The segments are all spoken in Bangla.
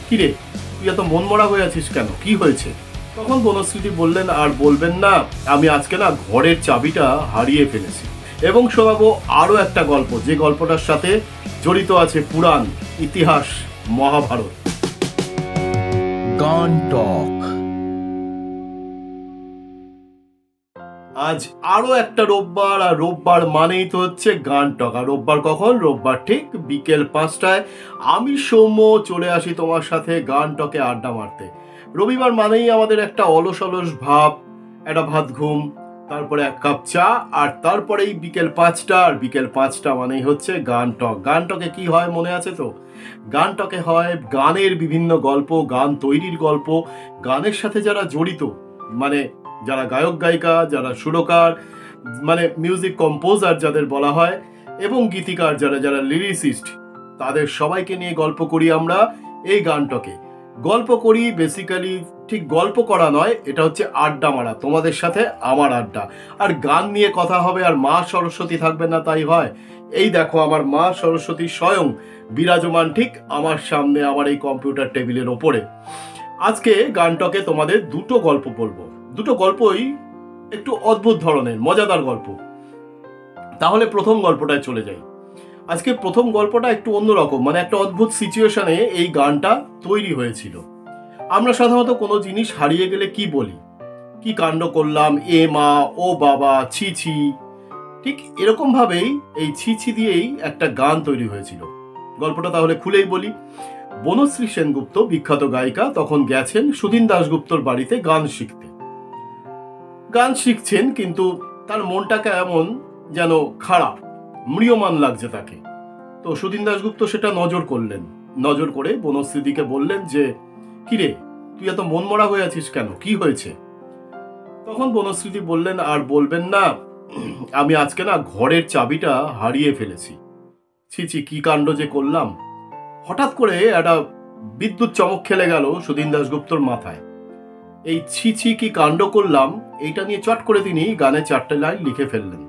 কিরে তুই এত মন মরা হয়ে আছিস কেন, কি হয়েছে? তখন বনশ্রীদি বললেন, আর বলবেন না, আমি আজকে না ঘরের চাবিটা হারিয়ে ফেলেছি। এবং শোনাবো আরো একটা গল্প, যে গল্পটার সাথে জড়িত আছে পুরাণ, ইতিহাস, মহাভারত। গান টক। আজ আরো একটা রোববার, আর রোববার মানেই তো হচ্ছে গান টক। আর রোববার কখন? রোববার ঠিক বিকেল 5টায় আমি সৌম্য চলে আসি তোমার সাথে গান টকে আড্ডা মারতে। রবিবার মানেই আমাদের একটা অলস অলস ভাব, একটা ভাত ঘুম, তারপরে এক কাপ চা, আর তারপরেই বিকেল 5টা। আর বিকেল 5টা মানেই হচ্ছে গান টক। গান টকে কি হয় মনে আছে তো? গান টকে হয় গানের বিভিন্ন গল্প, গান তৈরির গল্প, গানের সাথে যারা জড়িত, মানে যারা গায়ক গায়িকা, যারা সুরকার, মানে মিউজিক কম্পোজার যাদের বলা হয়, এবং গীতিকার যারা যারা লিরিসিস্ট, তাদের সবাইকে নিয়ে গল্প করি আমরা এই গান টকে। গল্প করি বেসিক্যালি, ঠিক গল্প করা নয়, এটা হচ্ছে আড্ডা মারা, তোমাদের সাথে আমার আড্ডা। আর গান নিয়ে কথা হবে, আর মা সরস্বতী থাকবে না তাই হয়? এই দেখো আমার মা সরস্বতী স্বয়ং বিরাজমান ঠিক আমার সামনে, আমার এই কম্পিউটার টেবিলের ওপরে। আজকে গান টকে তোমাদের দুটো গল্প বলবো, দুটো গল্পই একটু অদ্ভুত ধরনের, মজাদার গল্প। তাহলে প্রথম গল্পটায় চলে যাই। আজকে প্রথম গল্পটা একটু অন্যরকম, মানে একটা অদ্ভুত সিচুয়েশনে এই গানটা তৈরি হয়েছিল। আমরা সাধারণত কোনো জিনিস হারিয়ে গেলে কি বলি? কি কাণ্ড করলাম, এ মা, ও বাবা, ছি ছি। ঠিক এরকম ভাবেই এই ছি ছি দিয়েই একটা গান তৈরি হয়েছিল। গল্পটা তাহলে খুলেই বলি। বনশ্রী সেনগুপ্ত, বিখ্যাত গায়িকা, তখন গেছেন সুধীন দাশগুপ্তর বাড়িতে গান শিখতে। গান শিখছেন, কিন্তু তার মনটাকে এমন যেন খারাপ, ম্রিয়মান লাগছে তাকে। তো সুধীন দাশগুপ্ত সেটা নজর করলেন। নজর করে বনশ্রীদিকে বললেন যে, কিরে তুই এত মন মরা হয়ে আছিস কেন, কি হয়েছে? তখন বনশ্রীদি বললেন, আর বলবেন না, আমি আজকে না ঘরের চাবিটা হারিয়ে ফেলেছি। ছি ছি, কি কাণ্ড যে করলাম। হঠাৎ করে একটা বিদ্যুৎ চমক খেলে গেল সুধীন দাশগুপ্তর মাথায়। এই ছি ছি কি কাণ্ড করলাম, এইটা নিয়ে চট করে তিনি গানে 4টে লাইন লিখে ফেললেন,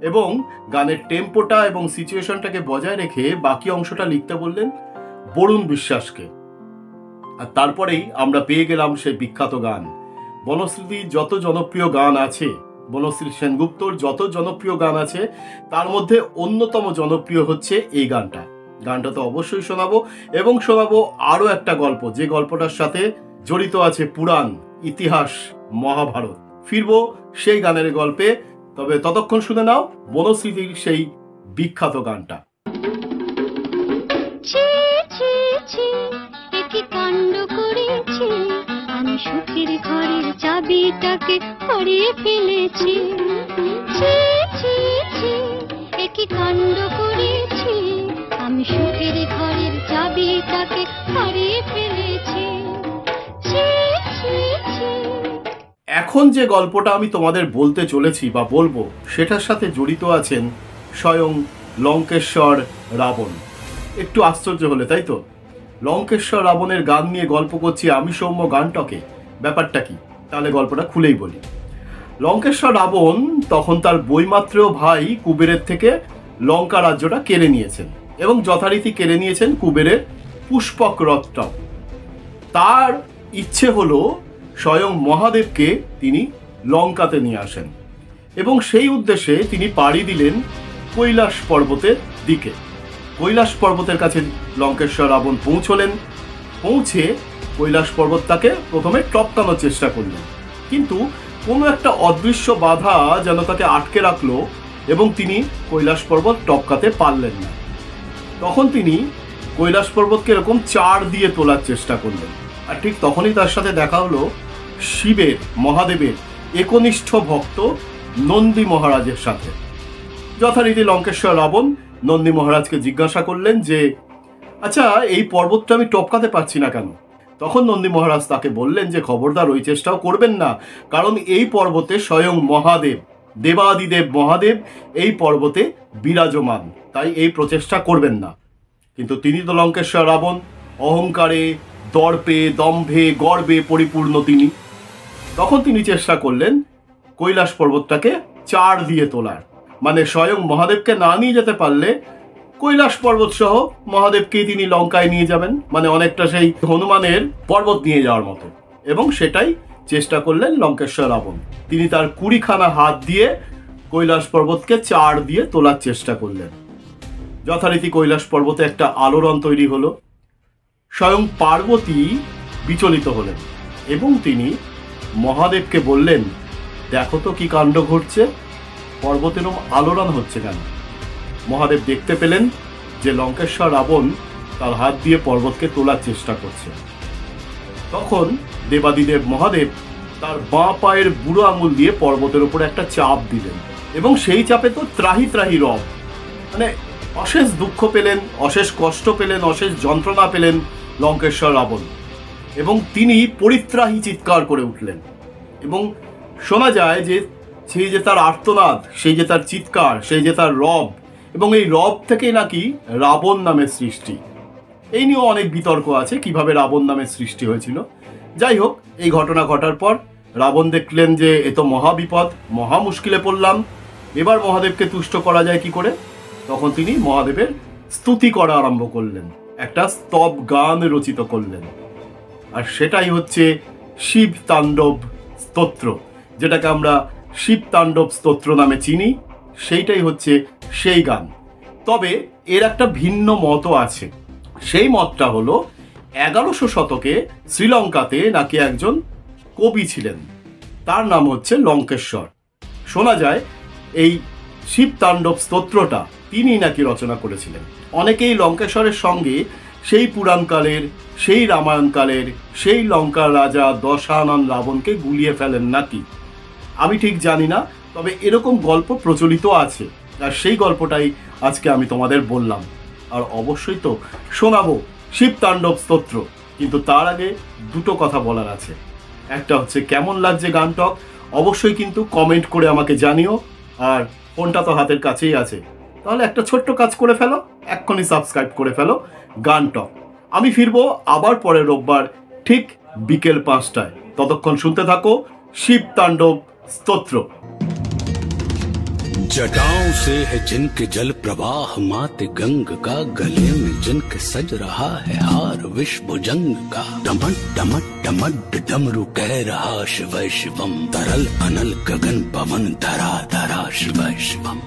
এবং গানের টেম্পোটা এবং সিচুয়েশনটাকে বজায় রেখে বাকি অংশটা লিখতে বললেন বরুণ বিশ্বাসকে। আর তারপরেই আমরা পেয়ে গেলাম সেই বিখ্যাত গান। বনশ্রীর যত জনপ্রিয় গান আছে, বনশ্রী সেনগুপ্তর যত জনপ্রিয় গান আছে, তার মধ্যে অন্যতম জনপ্রিয় হচ্ছে এই গানটা। গানটা তো অবশ্যই শোনাবো, এবং শোনাবো আরো একটা গল্প, যে গল্পটার সাথে জড়িত আছে পুরাণ, ইতিহাস, মহাভারত। ফিরবো সেই গানের গল্পে, তবে ততক্ষণ শুনে নাও বনশ্রীর সেই বিখ্যাত গানটা। কাণ্ড করেছি আমি, সুখের ঘরের চাবিটাকে হারিয়ে ফেলেছি। একই কাণ্ড করেছি আমি, সুখের ঘরের চাবিটাকে হারিয়ে ফেলেছি। এখন যে গল্পটা আমি তোমাদের বলতে চলেছি বা বলবো, সেটার সাথে জড়িত আছেন স্বয়ং লঙ্কেশ্বর রাবণ। একটু আশ্চর্য হলে তাই তো? লঙ্কেশ্বর রাবণের গান নিয়ে গল্প করছি আমি সৌম্য গান টকে। ব্যাপারটা কি? তাহলে গল্পটা খুলেই বলি। লঙ্কেশ্বর রাবণ তখন তার বইমাত্রেয় ভাই কুবেরের থেকে লঙ্কা রাজ্যটা কেড়ে নিয়েছেন, এবং যথারীতি কেড়ে নিয়েছেন কুবেরের পুষ্পক রথটাও। তার ইচ্ছে হলো স্বয়ং মহাদেবকে তিনি লঙ্কাতে নিয়ে আসেন, এবং সেই উদ্দেশ্যে তিনি পাড়ি দিলেন কৈলাস পর্বতের দিকে। কৈলাস পর্বতের কাছে লঙ্কেশ্বর রাবণ পৌঁছলেন। পৌঁছে কৈলাস পর্বতটাকে প্রথমে টপকানোর চেষ্টা করলেন, কিন্তু কোনো একটা অদৃশ্য বাধা যেন তাকে আটকে রাখলো, এবং তিনি কৈলাস পর্বত টপকাতে পারলেন না। তখন তিনি কৈলাস পর্বতকে এরকম চার দিয়ে তোলার চেষ্টা করলেন। আর ঠিক তখনই তার সাথে দেখা হলো শিবের, মহাদেবের একনিষ্ঠ ভক্ত নন্দী মহারাজের সাথে। যথারীতি লঙ্কেশ্বর রাবণ নন্দী মহারাজকে জিজ্ঞাসা করলেন যে, আচ্ছা এই পর্বতটা আমি টপকাতে পারছি না কেন? তখন নন্দী মহারাজ তাকে বললেন যে, খবরদার ওই চেষ্টাও করবেন না, কারণ এই পর্বতে স্বয়ং মহাদেব, দেবাদিদেব মহাদেব এই পর্বতে বিরাজমান, তাই এই প্রচেষ্টা করবেন না। কিন্তু তিনি তো লঙ্কেশ্বর রাবণ, অহংকারে, দর্পে, দম্ভে, গর্বে পরিপূর্ণ তিনি। তখন তিনি চেষ্টা করলেন কৈলাস পর্বতটাকে চার দিয়ে তোলার, মানে স্বয়ং মহাদেবকে না নিয়ে যেতে পারলে কৈলাস পর্বত সহ মহাদেবকেই তিনি লঙ্কায় নিয়ে যাবেন, মানে অনেকটা সেই হনুমানের পর্বত নিয়ে যাওয়ার মতো। এবং সেটাই চেষ্টা করলেন লঙ্কেশ্বর রাবণ। তিনি তার 20খানা হাত দিয়ে কৈলাস পর্বতকে 4 দিয়ে তোলার চেষ্টা করলেন। যথারীতি কৈলাস পর্বতে একটা আলোড়ন তৈরি হলো। স্বয়ং পার্বতী বিচলিত হলেন এবং তিনি মহাদেবকে বললেন, দেখো তো কি কাণ্ড ঘটছে, পর্বতের আলোড়ন হচ্ছে কেন? মহাদেব দেখতে পেলেন যে লঙ্কেশ্বর রাবণ তার হাত দিয়ে পর্বতকে তোলার চেষ্টা করছে। তখন দেবাদিদেব মহাদেব তার বাঁ পায়ের বুড়ো আঙুল দিয়ে পর্বতের উপরে একটা চাপ দিলেন এবং সেই চাপে তো ত্রাহি ত্রাহি রব, মানে অশেষ দুঃখ পেলেন, অশেষ কষ্ট পেলেন, অশেষ যন্ত্রণা পেলেন লঙ্কেশ্বর রাবণ। এবং তিনি পরিত্রাহী চিৎকার করে উঠলেন এবং শোনা যায় যে সেই যে তার আর্তনাদ, সেই যে তার চিৎকার, সেই যে তার রব, এবং এই রব থেকেই নাকি রাবণ নামের সৃষ্টি। এই নিয়েও অনেক বিতর্ক আছে কিভাবে রাবণ নামের সৃষ্টি হয়েছিল। যাই হোক, এই ঘটনা ঘটার পর রাবণ দেখলেন যে এ তো মহা বিপদ, মহা মুশকিলে পড়লাম, এবার মহাদেবকে তুষ্ট করা যায় কি করে? তখন তিনি মহাদেবের স্তুতি করা আরম্ভ করলেন, একটা স্তব গান রচিত করলেন। আর সেটাই হচ্ছে শিব তাণ্ডব স্তোত্র, যেটাকে আমরা শিব তাণ্ডব স্তোত্র নামে চিনি। সেইটাই হচ্ছে সেই গান। তবে এর একটা ভিন্ন মতও আছে। সেই মতটা হলো 1100 শতকে শ্রীলঙ্কাতে নাকি একজন কবি ছিলেন, তার নাম হচ্ছে লঙ্কেশ্বর। শোনা যায় এই শিব তাণ্ডব স্তোত্রটা তিনি নাকি রচনা করেছিলেন। অনেকেই লঙ্কেশ্বরের সঙ্গে সেই পুরাণকালের, সেই রামায়ণকালের, সেই লঙ্কার রাজা দশানন রাবণকে গুলিয়ে ফেলেন নাকি, আমি ঠিক জানি না। তবে এরকম গল্প প্রচলিত আছে, আর সেই গল্পটাই আজকে আমি তোমাদের বললাম। আর অবশ্যই তো শোনাবো শিব তাণ্ডব স্তোত্র, কিন্তু তার আগে দুটো কথা বলার আছে। একটা হচ্ছে কেমন লাগছে গানটক, অবশ্যই কিন্তু কমেন্ট করে আমাকে জানিও। আর ফোনটা তো হাতের কাছেই আছে, তাহলে একটা ছোট্ট কাজ করে ফেলো, এক্ষুনি সাবস্ক্রাইব করে ফেলো গানটক। আমি ফিরবো আবার পরের রোববার ঠিক বিকেল 5টায়। ততক্ষণ শুনতে থাকো শিব তাণ্ডব স্তোত্র। जटाओं से है जिनके जल प्रवाह, मात गंग का गले में जिनके सज रहा है हार विश्व जंग का। डमट डमट डमट डमरू कह रहा शिव शिवम, तरल अनल गगन पवन धरा धरा शिव शिवम।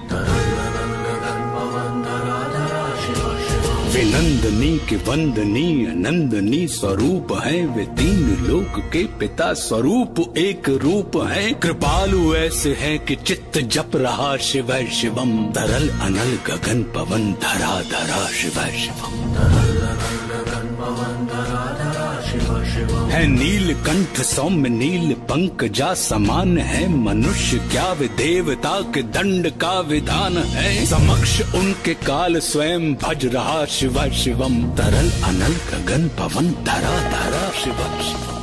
वे नंदनी के वंदनीय नंदनी स्वरूप है, वे 3 लोक के पिता स्वरूप एक रूप है। कृपालु ऐसे है कि चित्त जप रहा शिव शिवम, तरल अनल गगन पवन धरा धरा शिव शिवम। है नीलकंठ सौम्य नील पंकजा समान है, मनुष्य क्या वे देवता के दंड का विधान है। समक्ष उनके काल स्वयं भज रहा शिव शिवम, तरल अनल गगन पवन धरा धरा शिव शिवम।